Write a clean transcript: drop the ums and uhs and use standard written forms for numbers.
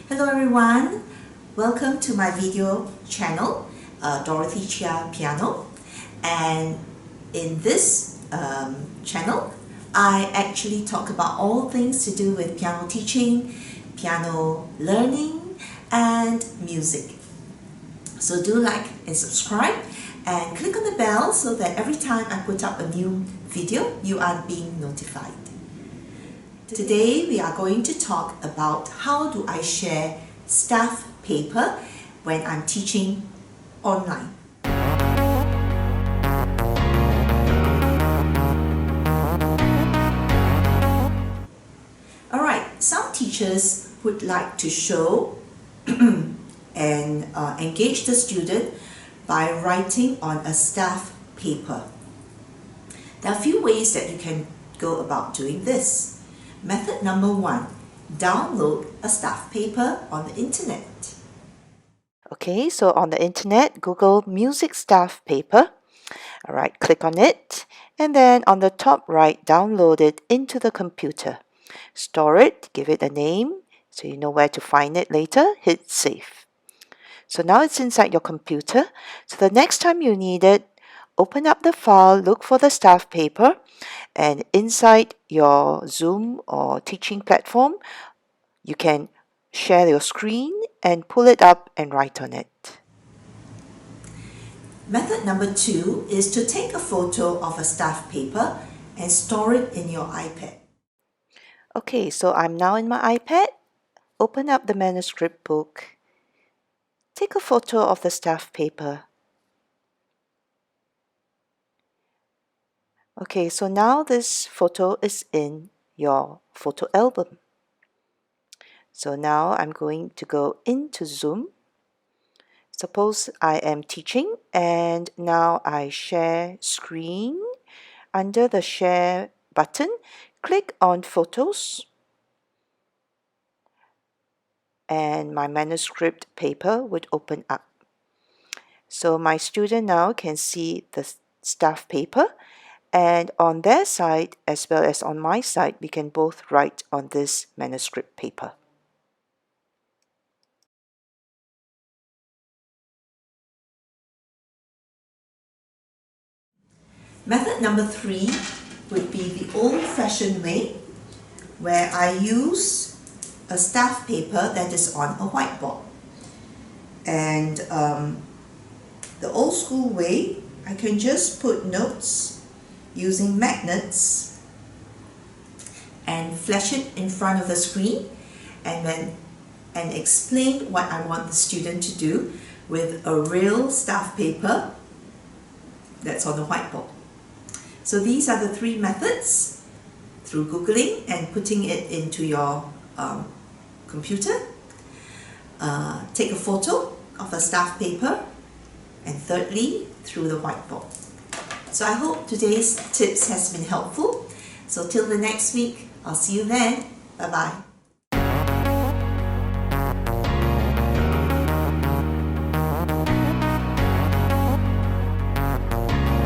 Hello everyone, welcome to my video channel, Dorothychiapiano, and in this channel I actually talk about all things to do with piano teaching, piano learning and music. So do like and subscribe and click on the bell so that every time I put up a new video you are being notified. Today we are going to talk about how do I share staff paper when I'm teaching online. Alright, some teachers would like to show and engage the student by writing on a staff paper. There are a few ways that you can go about doing this. Method number 1, download a staff paper on the internet. Okay, so on the internet, Google music staff paper. Alright, click on it, and then on the top right, download it into the computer. Store it, give it a name, so you know where to find it later, hit save. So now it's inside your computer, so the next time you need it, open up the file, look for the staff paper, and inside your Zoom or teaching platform, you can share your screen and pull it up and write on it. Method number 2 is to take a photo of a staff paper and store it in your iPad. Okay, so I'm now in my iPad. Open up the manuscript book. Take a photo of the staff paper. Okay, so now this photo is in your photo album. So now I'm going to go into Zoom. Suppose I am teaching and now I share screen. Under the share button, click on photos and my manuscript paper would open up. So my student now can see the staff paper, and on their side as well as on my side, we can both write on this manuscript paper. Method number 3 would be the old-fashioned way, where I use a staff paper that is on a whiteboard. And the old school way, I can just put notes using magnets and flash it in front of the screen and explain what I want the student to do with a real staff paper that's on the whiteboard. So these are the 3 methods: through Googling and putting it into your computer, take a photo of a staff paper, and thirdly, through the whiteboard. So I hope today's tips has been helpful. So till the next week, I'll see you then. Bye-bye.